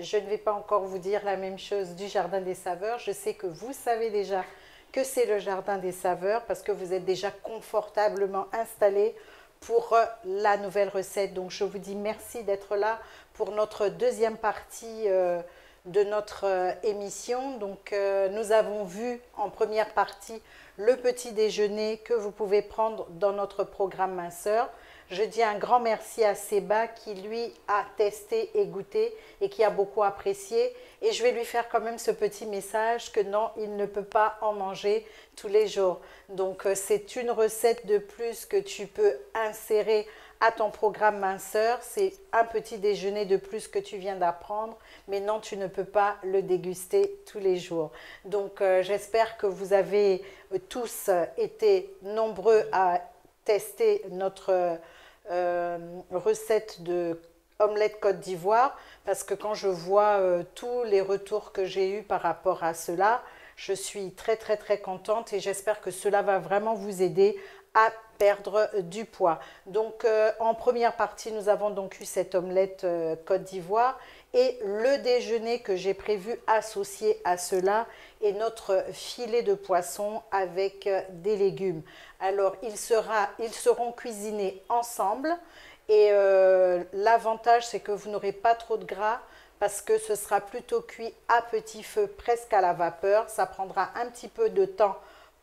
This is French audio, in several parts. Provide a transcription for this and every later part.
Je ne vais pas encore vous dire la même chose du Jardin des Saveurs. Je sais que vous savez déjà que c'est le Jardin des Saveurs parce que vous êtes déjà confortablement installé pour la nouvelle recette. Donc je vous dis merci d'être là pour notre deuxième partie de notre émission. Donc nous avons vu en première partie le petit déjeuner que vous pouvez prendre dans notre programme minceur. Je dis un grand merci à Seba qui lui a testé et goûté et qui a beaucoup apprécié. Et je vais lui faire quand même ce petit message que non, il ne peut pas en manger tous les jours. Donc c'est une recette de plus que tu peux insérer à ton programme minceur. C'est un petit déjeuner de plus que tu viens d'apprendre. Mais non, tu ne peux pas le déguster tous les jours. Donc j'espère que vous avez tous été nombreux à tester notre recette de omelette Côte d'Ivoire parce que quand je vois tous les retours que j'ai eus par rapport à cela, je suis très très très contente et j'espère que cela va vraiment vous aider à perdre du poids. Donc en première partie, nous avons donc eu cette omelette Côte d'Ivoire et le déjeuner que j'ai prévu associé à cela est notre filet de poisson avec des légumes. Alors ils seront cuisinés ensemble et l'avantage c'est que vous n'aurez pas trop de gras parce que ce sera plutôt cuit à petit feu, presque à la vapeur. Ça prendra un petit peu de temps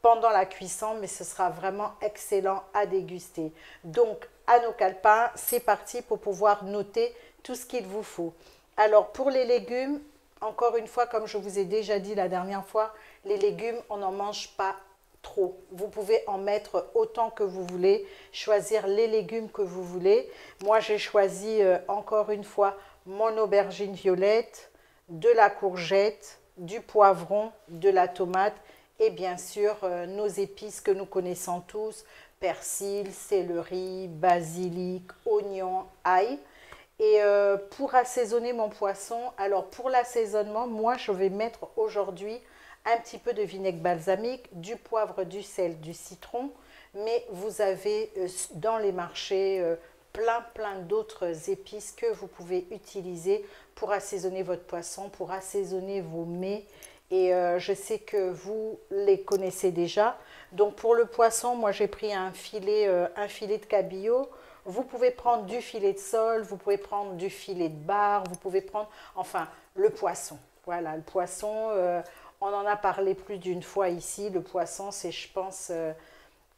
pendant la cuisson, mais ce sera vraiment excellent à déguster. Donc, à nos calepins, c'est parti pour pouvoir noter tout ce qu'il vous faut. Alors, pour les légumes, encore une fois, comme je vous ai déjà dit la dernière fois, les légumes, on n'en mange pas trop. Vous pouvez en mettre autant que vous voulez, choisir les légumes que vous voulez. Moi, j'ai choisi encore une fois mon aubergine violette, de la courgette, du poivron, de la tomate et bien sûr nos épices que nous connaissons tous, persil, céleri, basilic, oignon, ail. Et pour assaisonner mon poisson, alors pour l'assaisonnement, moi je vais mettre aujourd'hui un petit peu de vinaigre balsamique, du poivre, du sel, du citron, mais vous avez dans les marchés plein d'autres épices que vous pouvez utiliser pour assaisonner votre poisson, pour assaisonner vos mets. Et je sais que vous les connaissez déjà. Donc pour le poisson, moi j'ai pris un filet de cabillaud. Vous pouvez prendre du filet de sole, vous pouvez prendre du filet de bar, vous pouvez prendre, enfin, le poisson. Voilà, le poisson, on en a parlé plus d'une fois ici. Le poisson, c'est, je pense,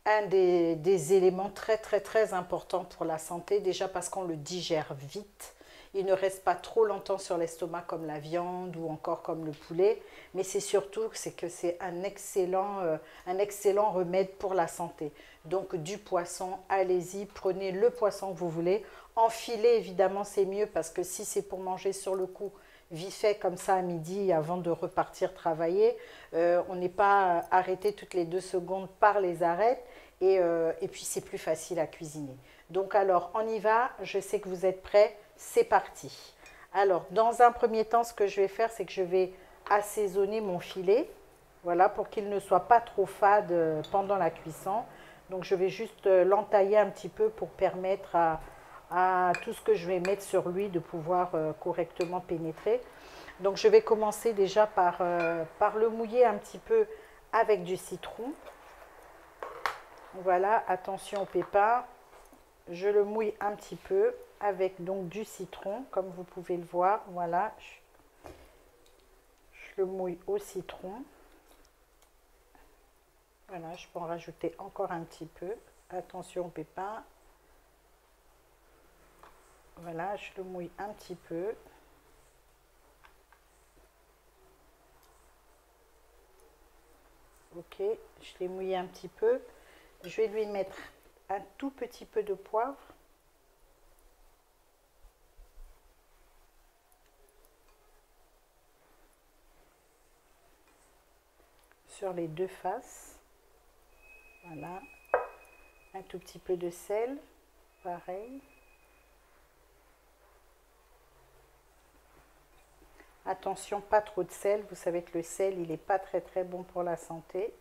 un des éléments très importants pour la santé. Déjà parce qu'on le digère vite. Il ne reste pas trop longtemps sur l'estomac comme la viande ou encore comme le poulet. Mais c'est surtout que c'est un excellent remède pour la santé. Donc du poisson, allez-y, prenez le poisson que vous voulez. En filet, évidemment, c'est mieux parce que si c'est pour manger sur le coup, vite fait comme ça à midi avant de repartir travailler, on n'est pas arrêté toutes les 2 secondes par les arêtes et puis c'est plus facile à cuisiner. Donc alors on y va, je sais que vous êtes prêts, c'est parti. Alors dans un premier temps, ce que je vais faire, c'est que je vais assaisonner mon filet, voilà, pour qu'il ne soit pas trop fade pendant la cuisson. Donc je vais juste l'entailler un petit peu pour permettre à tout ce que je vais mettre sur lui de pouvoir correctement pénétrer. Donc je vais commencer déjà par le mouiller un petit peu avec du citron. Voilà, attention au pépins. Je le mouille un petit peu avec donc du citron, comme vous pouvez le voir. Voilà, je le mouille au citron. Voilà, je peux en rajouter encore un petit peu. Attention aux pépins. Voilà, je le mouille un petit peu. Ok, je l'ai mouillé un petit peu. Je vais lui mettre un tout petit peu de poivre. Sur les deux faces. Voilà. Un tout petit peu de sel. Pareil. Attention, pas trop de sel. Vous savez que le sel, il n'est pas très bon pour la santé.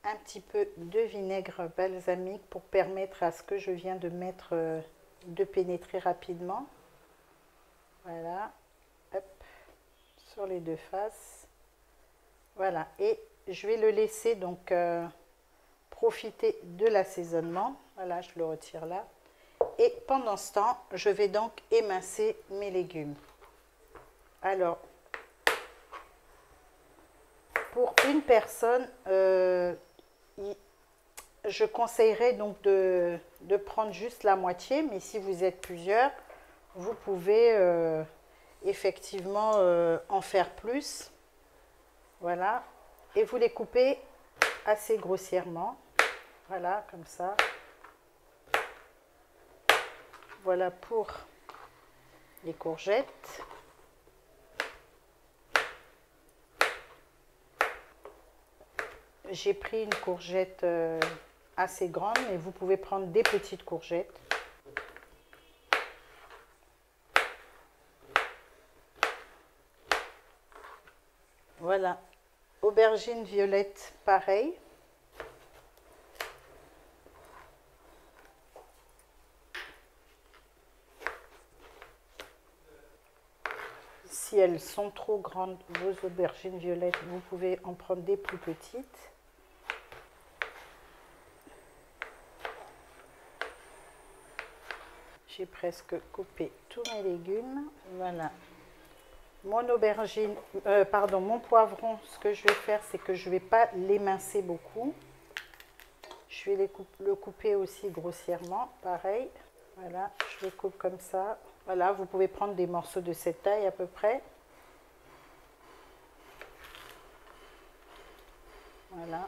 Un petit peu de vinaigre balsamique pour permettre à ce que je viens de mettre de pénétrer rapidement. Voilà, hop, sur les deux faces. Voilà, et je vais le laisser donc profiter de l'assaisonnement. Voilà, je le retire là. Et pendant ce temps, je vais donc émincer mes légumes. Alors, pour une personne, je conseillerais donc de prendre juste la moitié, mais si vous êtes plusieurs, vous pouvez effectivement en faire plus. Voilà, et vous les coupez assez grossièrement. Voilà, comme ça. Voilà pour les courgettes. J'ai pris une courgette assez grande, mais vous pouvez prendre des petites courgettes. Voilà. Aubergine violette, pareil. Si elles sont trop grandes, vos aubergines violettes, vous pouvez en prendre des plus petites. J'ai presque coupé tous mes légumes. Voilà. Mon aubergine, pardon, mon poivron, ce que je vais faire, c'est que je ne vais pas l'émincer beaucoup. Je vais le couper aussi grossièrement, pareil. Voilà, je le coupe comme ça. Voilà, vous pouvez prendre des morceaux de cette taille à peu près. Voilà.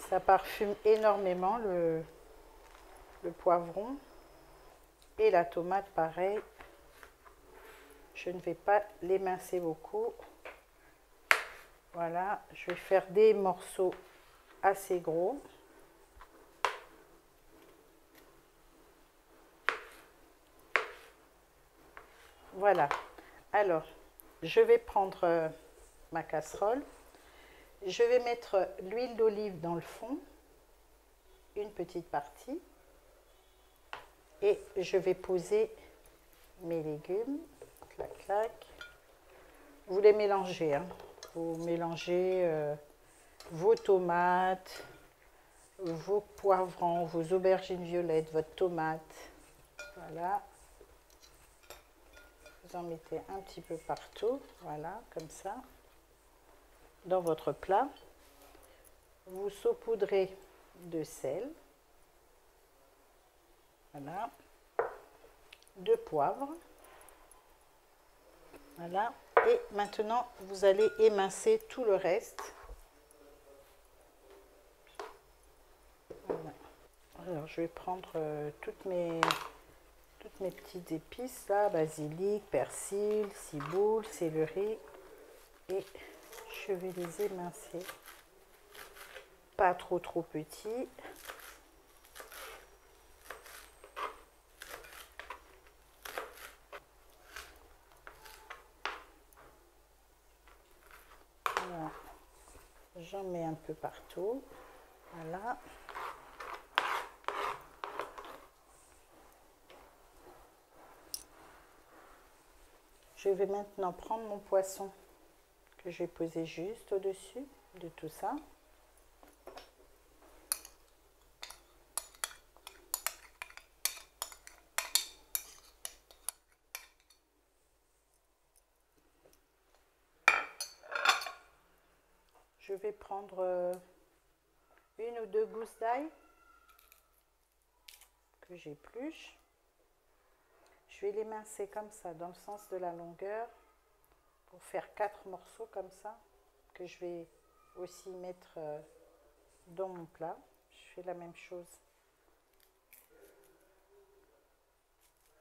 Ça parfume énormément le poivron. Et la tomate, pareil. Je ne vais pas l'émincer beaucoup. Voilà, je vais faire des morceaux assez gros. Voilà. Alors, je vais prendre ma casserole. Je vais mettre l'huile d'olive dans le fond, une petite partie. Et je vais poser mes légumes. Clac, clac. Vous les mélangez. Hein. Vous mélangez vos tomates, vos poivrons, vos aubergines violettes, votre tomate. Voilà. Vous en mettez un petit peu partout. Voilà, comme ça. Dans votre plat. Vous saupoudrez de sel. Voilà. De poivre. Voilà. Et maintenant, vous allez émincer tout le reste. Voilà. Alors, je vais prendre toutes mes petites épices, là, basilic, persil, ciboule, céleri. Et je vais les émincer. Pas trop petits. Voilà. J'en mets un peu partout. Voilà. Je vais maintenant prendre mon poisson que je vais poser juste au-dessus de tout ça. Je vais prendre une ou deux gousses d'ail que j'épluche. Je vais les mincer comme ça, dans le sens de la longueur, pour faire 4 morceaux comme ça, que je vais aussi mettre dans mon plat. Je fais la même chose.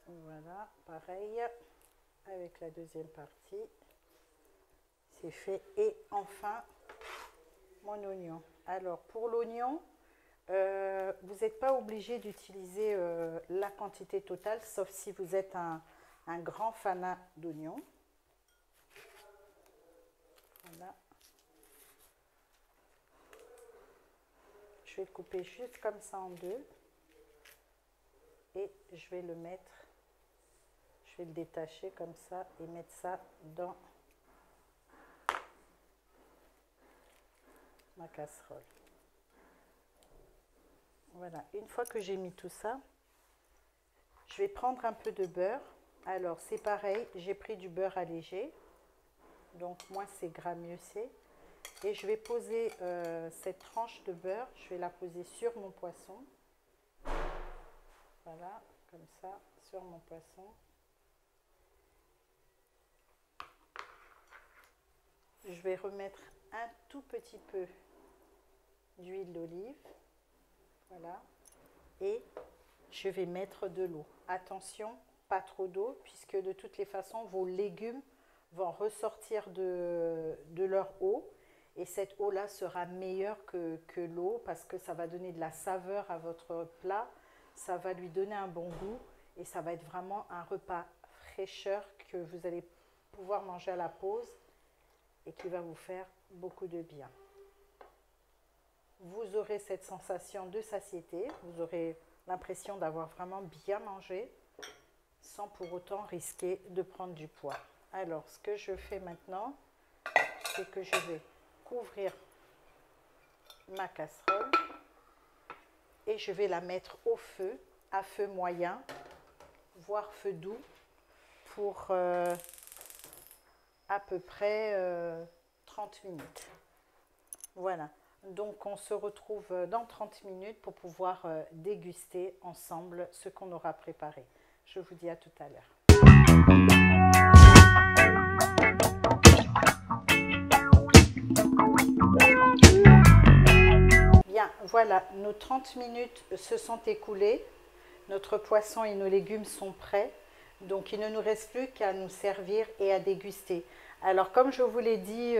Voilà, pareil, avec la deuxième partie. C'est fait. Et enfin, mon oignon. Alors, pour l'oignon, vous n'êtes pas obligé d'utiliser la quantité totale, sauf si vous êtes un grand fanat d'oignons. Voilà. vais le couper juste comme ça en deux. Et je vais le mettre, je vais le détacher comme ça et mettre ça dans ma casserole. Voilà, une fois que j'ai mis tout ça, je vais prendre un peu de beurre. Alors c'est pareil, j'ai pris du beurre allégé, donc moins c'est gras mieux c'est. Et je vais poser cette tranche de beurre, je vais la poser sur mon poisson. Voilà, comme ça, sur mon poisson. Je vais remettre un tout petit peu d'huile d'olive. Voilà. Et je vais mettre de l'eau. Attention, pas trop d'eau, puisque de toutes les façons, vos légumes vont ressortir de leur eau. Et cette eau-là sera meilleure que l'eau, parce que ça va donner de la saveur à votre plat. Ça va lui donner un bon goût. Et ça va être vraiment un repas fraîcheur que vous allez pouvoir manger à la pause et qui va vous faire beaucoup de bien. Vous aurez cette sensation de satiété, vous aurez l'impression d'avoir vraiment bien mangé sans pour autant risquer de prendre du poids. Alors, ce que je fais maintenant, c'est que je vais couvrir ma casserole et je vais la mettre au feu, à feu moyen, voire feu doux, pour à peu près 30 minutes. Voilà. Donc, on se retrouve dans 30 minutes pour pouvoir déguster ensemble ce qu'on aura préparé. Je vous dis à tout à l'heure. Bien, voilà, nos 30 minutes se sont écoulées. Notre poisson et nos légumes sont prêts. Donc, il ne nous reste plus qu'à nous servir et à déguster. Alors, comme je vous l'ai dit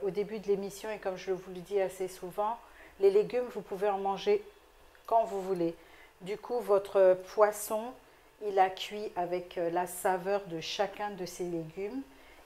au début de l'émission et comme je vous le dis assez souvent, les légumes, vous pouvez en manger quand vous voulez. Du coup, votre poisson, il a cuit avec la saveur de chacun de ces légumes.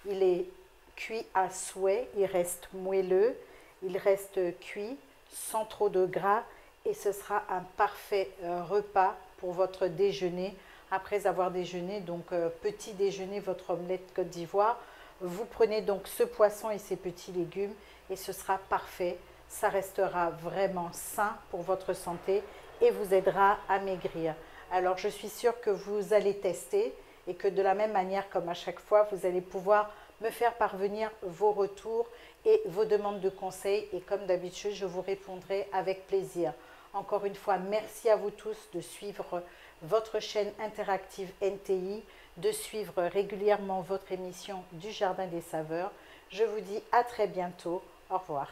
Il est cuit à souhait, il reste moelleux, il reste cuit sans trop de gras et ce sera un parfait repas pour votre déjeuner. Après avoir déjeuné, donc petit déjeuner, votre omelette Côte d'Ivoire. Vous prenez donc ce poisson et ces petits légumes et ce sera parfait. Ça restera vraiment sain pour votre santé et vous aidera à maigrir. Alors, je suis sûre que vous allez tester et que de la même manière, comme à chaque fois, vous allez pouvoir me faire parvenir vos retours et vos demandes de conseils. Et comme d'habitude, je vous répondrai avec plaisir. Encore une fois, merci à vous tous de suivre votre chaîne interactive NTI, de suivre régulièrement votre émission du Jardin des Saveurs. Je vous dis à très bientôt. Au revoir.